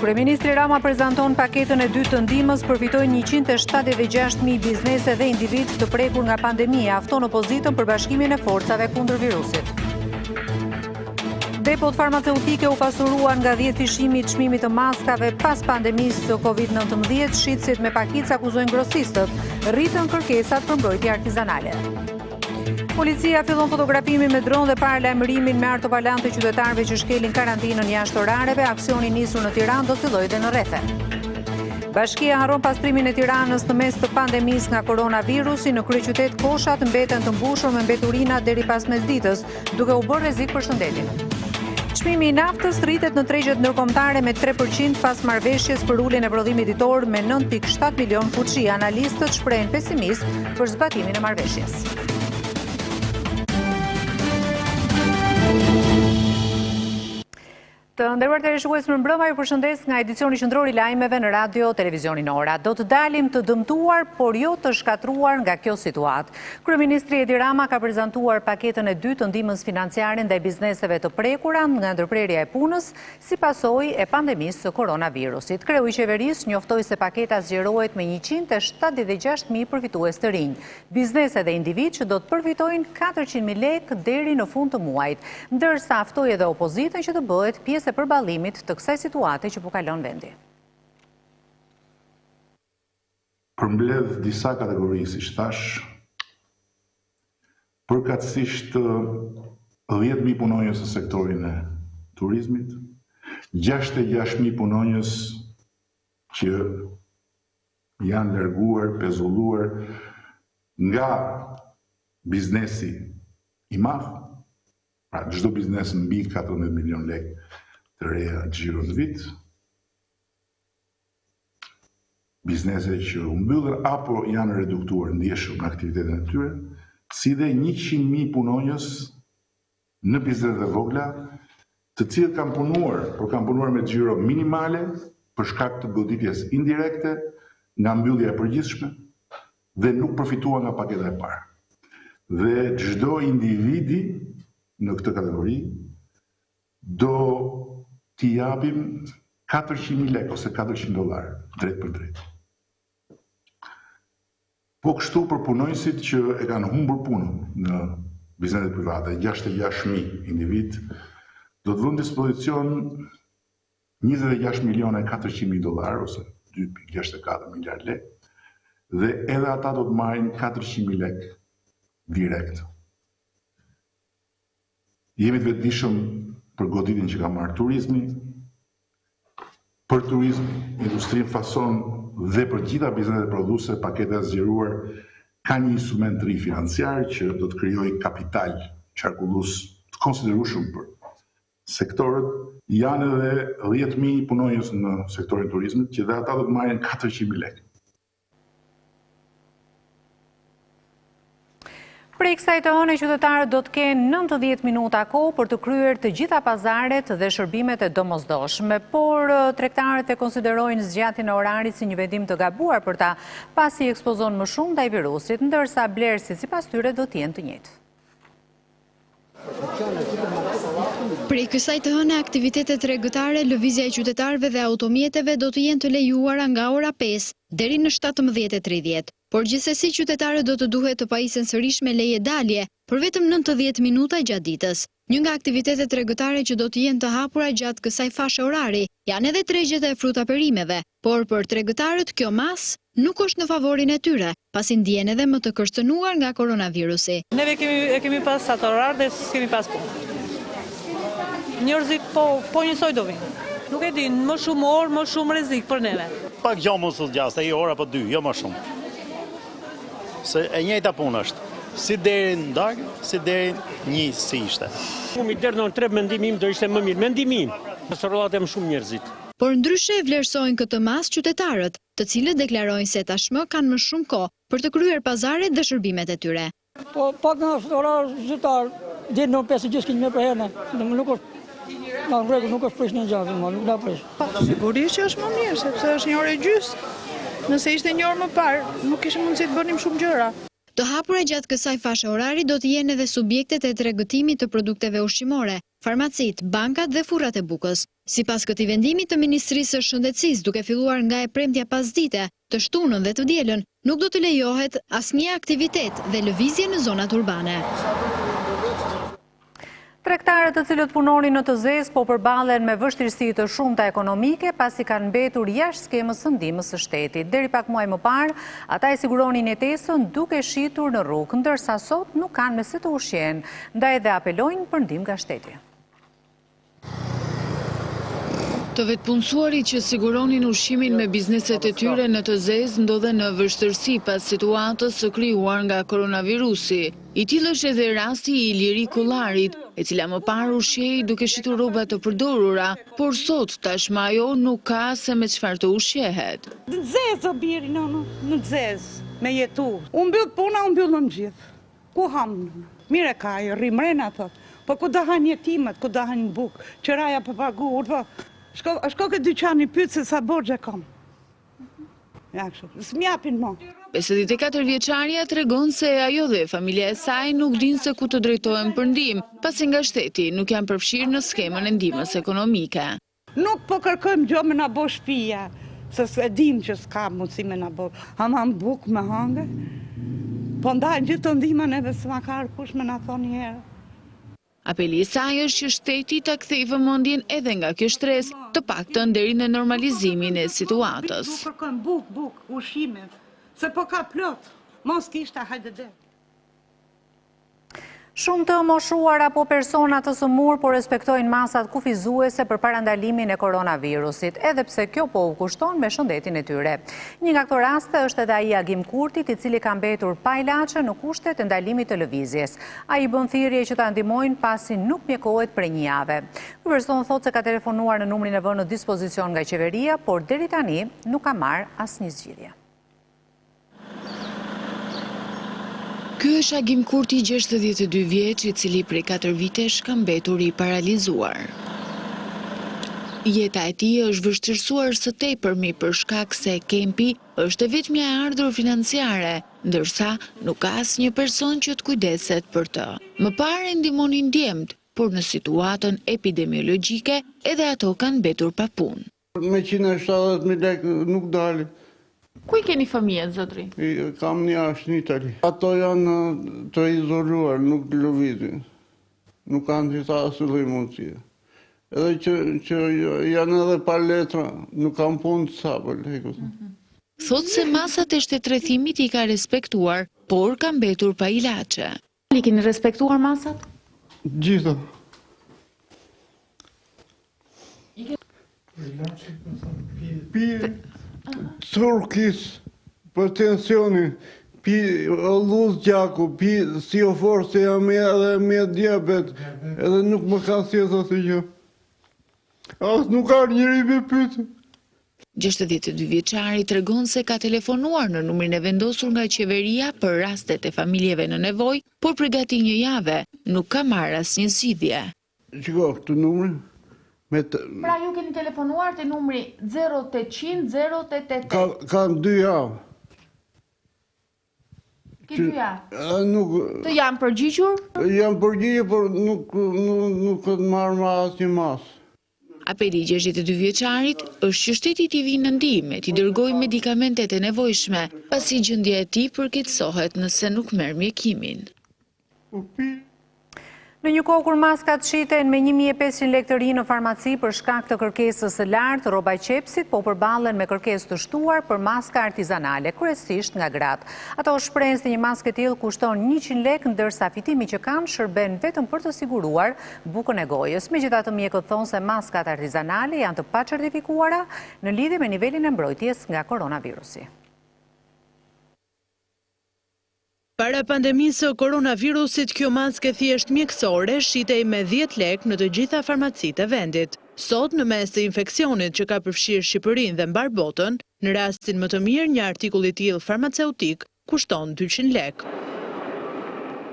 Kryeministri Rama prezanton paketën e dytë të ndihmës, përfitojnë 176.000 biznese dhe individ të prekur nga pandemia, afton opozitën për bashkimin e forcave kundër virusit. Depot farmaceutike u pasuruan nga 10 fishimi të çmimit të maskave pas pandemisë së Covid-19, shitësit me pakic akuzojnë grosistët, rritën kërkesat për mbrojtje artizanale. Policia fillon fotografimin me dron dhe paralajmërimin me altopalan të qytetarëve që shkelin karantinën jashtë orareve. Aksioni nisur në Tiranë do të fillojë dhe në rrethe. Bashkia harron pastrimin e Tiranës në mes të pandemisë nga koronavirusi. Në kryeqytet koshat mbeten të mbushur me mbeturina deri pas mesditës, duke u bërë rrezik për shëndetin. Çmimi i naftës rritet në tregjet ndërkombëtare me 3% pas marrëveshjes për uljen e prodhimit ditor me 9.7 milion fuqi. Analistët shprehen pesimist për zbatimin e marrëveshjes. Të nderuar televizionistë, mirëmbrëma, ju përshëndes nga edicioni qendror i lajmeve në radio televizionin Ora. Do të dalim të dëmtuar, por jo të shkatruar nga kjo situatë. Kryeministri Edi Rama ka prezantuar paketën e dytë të ndihmës financiare ndaj bizneseve të prekura nga ndërprerja e punës si pasojë e pandemisë së koronavirusit. Kreu i qeverisë njoftoi se paketa zgjerohet me 176.000 përfitues të rinj. Biznese dhe individ që do të përfitojnë 400.000 lekë deri në fund të muajit, ndërsa ftoi edhe opozitën që të bëhet pjesë e përballimit të kësaj situate që po kalon vendi. Përmbledh disa kategori, siç thash, përkatësisht 10.000 punonjës në sektorin e turizmit, 66.000 punonjës që janë larguar, pezulluar nga biznesi i madh, pra çdo biznes mbi 14 milion lekë të reja xhiro në vit, biznese që u mbyllën apo janë reduktuar ndjeshëm në aktivitetin e tyre, si dhe 100.000 punonjës në bizneset e vogla, të cilët kanë punuar, por kanë punuar me xhiro minimale për shkak të goditjes indirekte nga mbyllja e përgjithshme dhe nuk përfituan nga paketa e parë. Dhe çdo individi në këtë kategori do t'i japim 400.000 lekë ose $400 drejt për drejt. Po kështu për punonjësit që e kanë humbur punën në bizneset private, 66.000 individ, do të vënë në dispozicion $26.400.000 ose 2.64 miliard lekë, dhe edhe ata do të marrin 400.000 lekë direkt. Jemi të vetëdijshëm për goditjen që ka marrë turizmi, për turizm, industrinë fason dhe për gjitha bizneset prodhuese, paketa e zgjeruar ka një instrument të ri financiar që do të krijojë kapital qarkullues të konsiderueshëm për sektorët. Janë edhe 10.000 punonjës në sektorin e turizmit që dhe ata do të marrin 400.000 lekë. Prej kësaj të hënë, qytetarët do të kenë 90 minuta kohë për të kryer të gjitha pazaret dhe shërbimet e domosdoshme, por tregtarët e konsiderojnë zgjatjen e orarit si një vendim të gabuar për ta, pasi ekspozon më shumë ndaj virusit, ndërsa blerësit sipas tyre do të jenë të njëjtë. Prej kësaj të hënë, aktivitetet tregëtare, lëvizja e qytetarëve dhe automjeteve do të jenë të lejuara nga ora 5 deri në 17:30. Por gjithsesi qytetarët do të duhet të pajisen sërish me leje dalje për vetëm 90 minuta gjatë ditës. Një nga aktivitetet tregëtare që do të jenë të hapura gjatë kësaj fashe orari janë edhe tregjet e frutaperimeve, por për tregëtarët kjo mas nuk është në favorin e tyre, pasi ndjen edhe më të kërcënuar nga koronavirusi. Neve kemi pas atë orar dhe s'kemi pas punë. Njerëzit po njësoj do vinë. Nuk e din, më shumë orë, më shumë rrezik për neve. Pak gjatë mos të gjastë, e ora po 2, jo më shumë. Se e njëjta punë është. Si deri në darkë, si deri një si ishte. Mi deri në 3 mendimim do ishte më mirë. Mendimim. Pastorollat e më shumë njerëzit. Por ndryshe e vlerësojnë këtë mas qytetarët, të cilët deklarojnë se tashmë kanë më shumë kohë për të kryer pazaret dhe shërbimet e tyre. Po pak nga orar zyrtar, deri në 5-6 km për herë, nuk është në rregull, nuk është prish një gjatë, nuk da prish. Sigurisht që është më mirë, sepse është 1 orë e gjys. Nëse ishte 1 orë më parë, nuk kishim mundësi të bënim shumë gjëra. Të hapura gjatë kësaj fashe orari do të jenë edhe subjektet e tregëtimit të produkteve ushqimore, farmacit, bankat dhe furrat e bukës. Sipas këtij vendimi të Ministrisë së Shëndetësisë, duke filluar nga e premtja pasdite, të shtunën dhe të dielën, nuk do të lejohet asnjë aktivitet dhe lëvizje në zonat urbane. Tregtarët të cilët punonin në të zezë po përballen me vështirësi të shumta ekonomike pasi kanë mbetur jashtë skemës së ndihmës së shtetit. Deri pak muaj më parë, ata e siguronin jetesën duke shitur në rrugë, ndërsa sot nuk kanë me se të ushqen, ndaj dhe apelojnë për ndihmë nga shteti. Të vetpunësuarit që siguronin ushqimin me bizneset e tyre në të zezë ndodhen në vështërsi pas situatës së krijuar nga koronavirusi. I tillë është edhe rasti i Iliri Kullarit, e cila më parë ushqej duke shitur rroba të përdorura, por sot tashmë ajo nuk ka se me çfarë të ushqehet. Në zezë o biri, në zezë, me jetu. Unë mbyll puna, unë mbyllëm gjithë. Ku hamë? Mire ka, rrimrena, thot. Po ku dahan jetimet, ku dahan bukë, qëraja për pagur, po. Shko këtë dyqani pytë se sa borgje kam. Ja, kështu, s'mjapin mo. 54 vjeçaria tregon se ajo dhe familja e saj nuk din se ku të drejtohen për ndihmë, pasi nga shteti nuk janë përfshirë në skemën e ndihmës ekonomike. Nuk po kërkojmë gjo me na bo shtëpia, se e dim që s'ka mundësi me na bo. Hamam bukë me hangë, po ndajnë gjithë të ndihma neve s'ma ka kush me na thonë një herë. Apeli i saj është që shteti ta kthejë vëmendjen edhe nga kjo stres, të paktën deri në normalizimin e situatës. Nuk kërkojmë bukë, ushqime, se po ka plot, mos kishta hajde dhe. Shumë të moshuar apo persona të sëmur po respektojnë masat kufizuese për parandalimin e koronavirusit, edhe pse kjo po u kushton me shëndetin e tyre. Një nga këto raste është edhe ai Agim Kurtit, i cili ka mbetur pa ilaçe në kushtet e ndalimit të lëvizjes. Ai bën thirrje që ta ndihmojnë pasi nuk mjekohet për një javë. Ky person thotë se ka telefonuar në numrin e vënë në dispozicion nga qeveria, por deri tani nuk ka marrë asnjë zgjidhje. Ky është Agim Kurti, 62 vjeç, i cili prej 4 vitesh ka mbetur i paralizuar. Jeta e tij është vështirësuar së tepërmi për shkak se kempi është e vetmja e ardhur financiare, ndërsa nuk ka asnjë person që të kujdeset për të. Më parë ndihmonin djemt, por në situatën epidemiologjike edhe ato kanë mbetur pa punë. Me 170.000 lekë nuk dali. Ku i keni fëmijët, zotri? Kam një ashtë në Itali. Ato janë të izoluar, nuk të lëvizin. Nuk kanë gjitha asë dhe mundësia. Edhe që janë edhe pa letra, nuk kanë punë të sabër. Thot se masat e shtetërrethimit i ka respektuar, por ka mbetur pa ilaçe. I keni respektuar masat? Gjitha. Turkis, për tensionin, pi luz gjaku, pi si o forë se jam edhe me diabet, edhe nuk më ka thjesë asë gjë. Asë nuk ka njëri me pytë. 62 vjeçari tregon se ka telefonuar në numrin e vendosur nga qeveria për rastet e familjeve në nevojë, por për gati një jave nuk ka marrë asnjë zgjidhje. Shiko, këtë numrin? Pra ju keni telefonuar të numri 0800 088. Kanë 2 javë. Ki 2 javë? Të janë përgjigjur? Janë përgjigjur, por nuk këtë marrë ma asë një masë. Apeli 62 vjeçarit është që shteti t'i vinë në ndihmë, t'i dërgojë medikamentet e nevojshme, pasi gjendja e tij përkeqësohet nëse nuk merr mjekimin. Në një kohë kur maskat shiten me 1.500 lekë të ri në farmaci për shkak të kërkesës së lartë, rroba qepsit po përballen me kërkesë të shtuar për maska artizanale, kryesisht nga gratë. Ato shprehen se një maskë e tillë kushton 100 lekë, ndërsa fitimi që kanë shërben vetëm për të siguruar bukën e gojës. Megjithatë, mjekët thonë se maskat artizanale janë të pacertifikuara në lidhje me nivelin e mbrojtjes nga koronavirusi. Para pandemisë së koronavirusit, kjo maskë thjesht mjekësore shitej me 10 lekë në të gjitha farmacitë e vendit. Sot, në mes të infeksionit që ka përfshirë Shqipërinë dhe mbar botën, në rastin më të mirë një artikull i tillë farmaceutik kushton 200 lekë.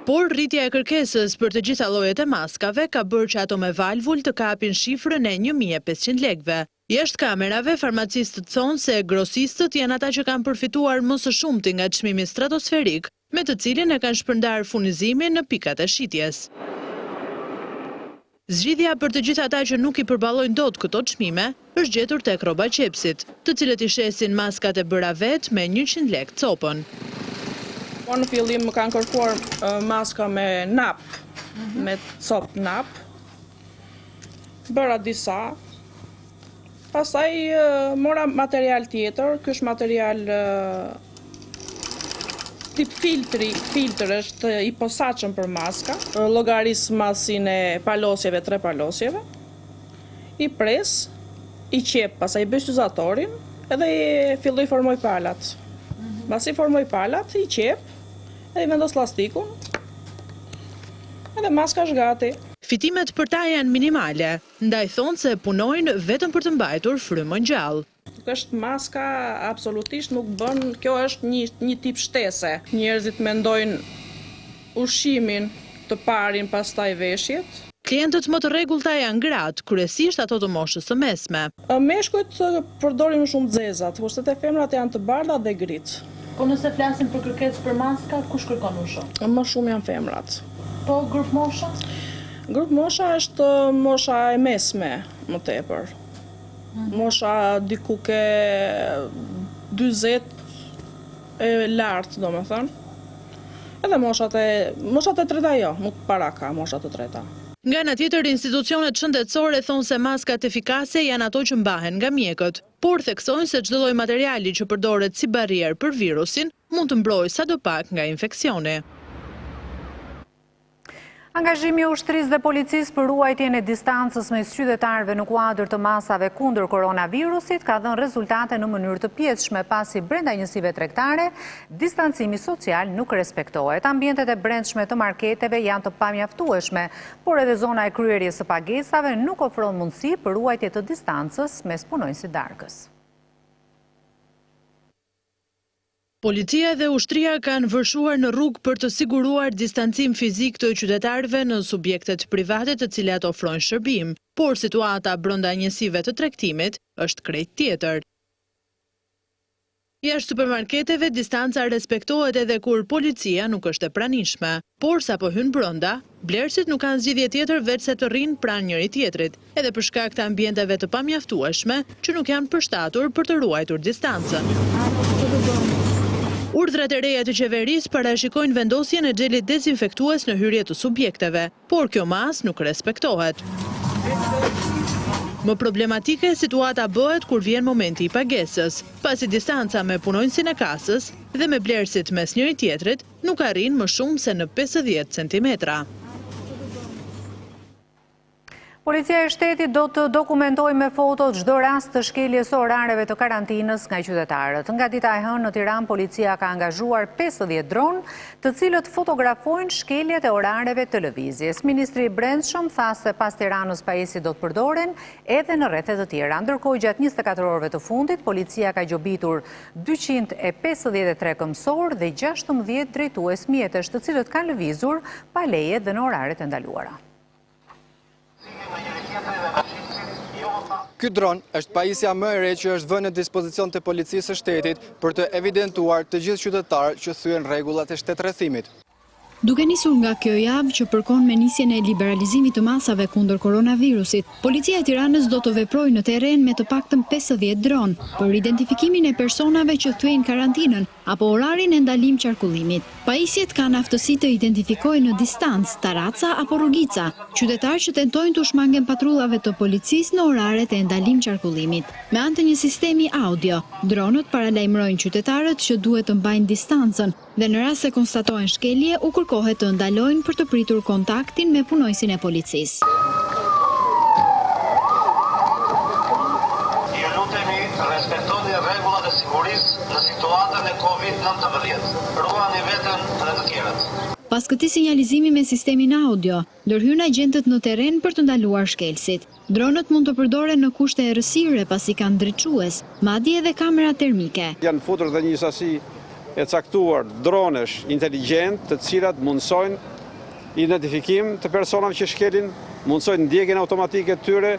Por rritja e kërkesës për të gjitha llojet e maskave ka bërë që ato me valvul të kapin shifrën e 1.500 lekëve. Jashtë kamerave, farmacistët thonë se grosistët janë ata që kanë përfituar më së shumti nga çmimi stratosferik, me të cilin e kanë shpërndar furnizimin në pikat e shitjes. Zgjidhja për të gjithë ata që nuk I përballojnë dot këto çmime është gjetur tek rroba qepsit, të cilët I shesin maskat e bëra vet me 100 lekë copën. Në fillim më kanë kërkuar maska me nap, me copë nap. Bëra disa. Pastaj mora material tjetër, ky është material tip filtr është I posaçëm për maska, llogaris masin e palosjeve, 3 palosjeve, I pres, I qep, pastaj I bëj syzatorin, edhe I filloj formoj palat. Pasi formoj palat, I qep, edhe I vendos plastikun, edhe maska është gati. Fitimet për ta janë minimale, ndaj thonë se punojnë vetëm për të mbajtur frymën gjallë. Është maska absolutisht nuk bën, kjo është një tip shtese. Njerëzit mendojnë ushqimin të parin pastaj veshjet. Klientët më të rregullta janë gratë, kryesisht ato të moshës së mesme. Meshkujt përdorin më shumë zezat, kurse te femrat janë të bardha dhe grit. Po nëse flasim për kërkesë për maska, kush kërkon më shumë? Më shumë janë femrat. Po grup mosha? Grup mosha është mosha e mesme, më tepër. Mosha diku ke 40 e lartë, do me thënë. Edhe moshat e treta jo, nuk para ka moshat e treta. Nga ana tjetër, institucionet shëndetësore thonë se maskat efikase janë ato që mbahen nga mjekët, por theksojnë se çdo lloj materiali që përdoret si barrierë për virusin mund të mbrojë sadopak nga infeksioni. Angazhimi I ushtrisë dhe policisë për ruajtjen e distancës mes qytetarëve në kuadër të masave kundër koronavirusit ka dhënë rezultate në mënyrë të pjetshme pasi brenda njësive tregtare distancimi social nuk respektohet. Ambientet e brendshme të marketeve janë të pamjaftueshme, por edhe zona e kryerjes së pagesave nuk ofron mundësi për ruajtje të distancës mes punonjësit darkës. Policia dhe ushtria kanë vërshuar në rrugë për të siguruar distancim fizik të qytetarëve në subjektet private të cilat ofrojnë shërbim, por situata brenda njësive të tregtimit është krejt tjetër. Jashtë supermarketeve distanca respektohet edhe kur policia nuk është e pranishme, por sapo hyn brenda, blerësit nuk kanë zgjidhje tjetër veç se të rrinë pranë njëri tjetrit, edhe për shkak të ambienteve të pamjaftueshme që nuk janë përshtatur për të ruajtur distancën. Urdhrat e reja të qeverisë parashikojnë vendosjen e xhelit dezinfektues në hyrje të subjekteve, por kjo mas nuk respektohet. Më problematike situata bëhet kur vjen momenti I pagesës, pasi distanca me punonjësin e kasës dhe me blerësit mes njëri tjetrit nuk arrin më shumë se në 50 centimetra. Policia e shtetit do të dokumentojë me foto çdo rast të shkeljes orareve të karantinës nga qytetarët. Nga dita e hënë në Tiranë, policia ka angazhuar 50 dronë, të cilët fotografojnë shkeljet e orareve të lëvizjes. Ministri I Brendshëm tha se pas Tiranës pajisjet do të përdoren edhe në rrethet të tjera. Ndërkohë, gjatë 24 orëve të fundit, policia ka gjobitur 253 këmsorë dhe 16 drejtues mjetesh, të cilët kanë lëvizur pa leje dhe në oraret e ndaluara. Ky dron është pajisja më e re që është vënë në dispozicion të policisë së shtetit për të evidentuar të gjithë qytetarët që thyen rregullat e shtetërrethimit. Duke nisur nga kjo javë që përkon me nisjen e liberalizimit të masave kundër koronavirusit, policia e Tiranës do të veprojë në terren me të paktën 50 dronë për identifikimin e personave që thyen karantinën apo orarin e ndalim qarkullimit. Pajisjet kanë aftësi të identifikojnë në distancë, taraca apo rrugica, qytetarë që tentojnë të shmangen patrullave të policisë në oraret e ndalim qarkullimit. Me anë të një sistemi audio, dronët paralajmërojnë qytetarët që duhet të mbajnë distancën dhe në rast se konstatohen shkelje u kërkohet të ndalojnë për të pritur kontaktin me punojësin e policisë. Ju lutemi, respektoni rregullat e sigurisë në situatën e COVID-19. Ruani veten dhe të tjerët. Pas këtij sinjalizimi me sistemin audio, ndërhyn agjentët në terren për të ndaluar shkelësit. Dronët mund të përdoren në kushte errësire pasi kanë drejtues, madje edhe kamera termike. Janë futur dhe një sasi e caktuar dronesh inteligjent, të cilat mundsojnë identifikim të personave që shkelin, mundsojnë ndjekjen automatike të tyre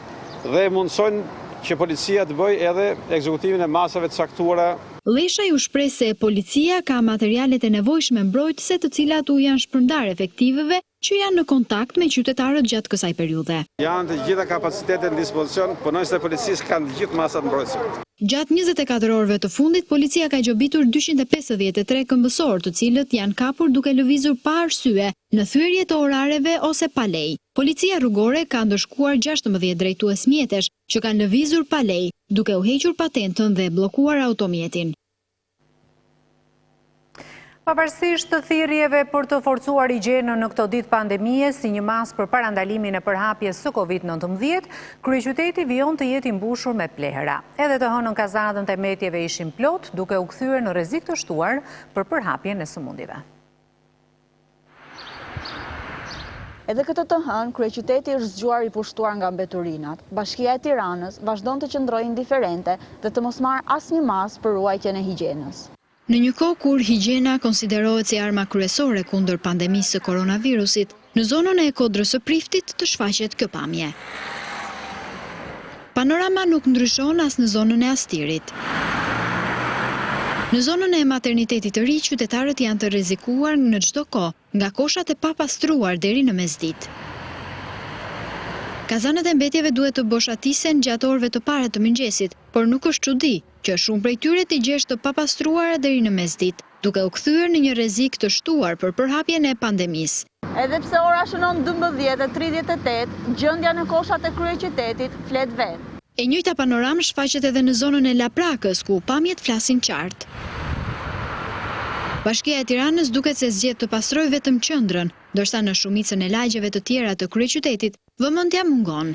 dhe mundsojnë që policia të bëjë edhe ekzekutimin e masave të caktuara. Lesha ju shpreh se policia ka materialet e nevojshme mbrojtëse të cilat u janë shpërndar efektiveve që janë në kontakt me qytetarët gjatë kësaj periudhe. Janë të gjitha kapacitetet në dispozicion, punonjësit e policisë kanë të gjithë masat mbrojtëse. Gjatë 24 orëve të fundit, policia ka gjobitur 253 këmbësor, të cilët janë kapur duke lëvizur pa arsye në thyerje të orareve ose pa lej. Policia rrugore ka ndëshkuar 16 drejtues mjetesh që kanë lëvizur pa lej, duke u hequr patentën dhe bllokuar automjetin. Pavarësisht të thirrjeve për të forcuar higjienën në këto ditë pandemie si një masë për parandalimin e përhapjes së Covid-19, kryeqyteti vijon të jetë i mbushur me plehra. Edhe të hënën kazanët e metjeve ishin plot, duke u kthyer në rrezik të shtuar për përhapjen e sëmundjeve. Edhe këtë të hënë, kryeqyteti është zgjuar i pushtuar nga mbeturinat. Bashkia e Tiranës vazhdon të qëndrojë indiferente dhe të mos marrë asnjë masë për ruajtjen e higjienës. Në një kohë kur higjiena konsiderohet si arma kryesore kundër pandemisë së koronavirusit, në zonën e Kodrës së Priftit të shfaqet kjo pamje. Panorama nuk ndryshon as në zonën e Astirit. Në zonën e maternitetit të ri, qytetarët janë të rrezikuar në çdo kohë, nga koshat e papastruar deri në mesditë. Kazanët e mbetjeve duhet të boshatisen gjatë orëve të para të mëngjesit, por nuk është çudi që shumë prej tyre t'i gjesh të papastruara deri në mesditë, duke u kthyer në një rrezik të shtuar për përhapjen e pandemisë. Edhe pse ora shënon 12:38, gjendja në koshat e kryeqytetit flet vetë. E njëjta panoramë shfaqet edhe në zonën e Laprakës, ku pamjet flasin qartë. Bashkia e Tiranës duket se zgjedh të pastrojë vetëm qendrën, ndërsa në shumicën e lagjeve të tjera të kryeqytetit vëmendja mungon.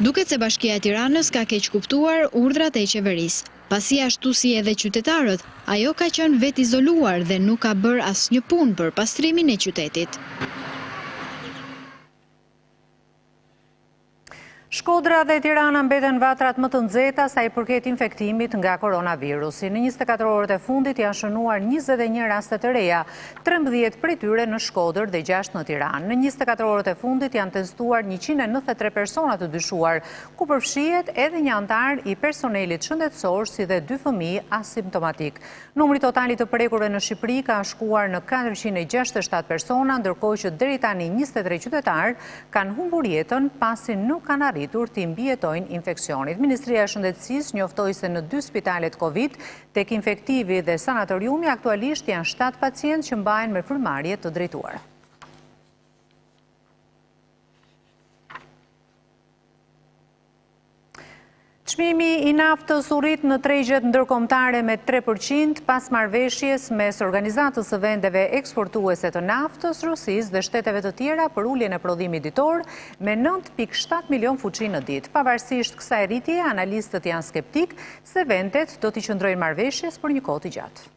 Duket se Bashkia e Tiranës ka keq kuptuar urdhrat e qeverisë. Pasi ashtu si edhe qytetarët, ajo ka qenë vetë izoluar dhe nuk ka bërë asnjë punë për pastrimin e qytetit. Shkodra dhe Tirana mbeten vatrat më të nxehta sa i përket infektimit nga koronavirusi. Në 24 orët e fundit janë shënuar 21 raste të reja, 13 prej tyre në Shkodër dhe 6 në Tiranë. Në 24 orët e fundit janë testuar 193 persona të dyshuar, ku përfshihet edhe një antar i personelit shëndetësor si dhe 2 fëmijë asimptomatik. Numri totali të prekurve në Shqipëri ka shkuar në 467 persona, ndërkohë që deri tani 23 qytetarë kanë humbur jetën pasi nuk kanë arritur të mbijetojnë infeksionit. Ministria e Shëndetësisë njoftoi se në 2 spitalet Covid, tek infektivi dhe sanatoriumi, aktualisht janë 7 pacientë që mbahen me frymëmarrje të drejtuara. Çmimi i naftës u rrit në tregjet ndërkombëtare me 3% pas marrëveshjes mes Organizatës së Vendeve Eksportuese të Naftës, Rusisë dhe shteteve të tjera për uljen e prodhimit ditor me 9.7 milion fuqi në ditë. Pavarësisht kësaj rritje, analistët janë skeptik se vendet do t'i qëndrojnë marrëveshjes për një kohë të gjatë.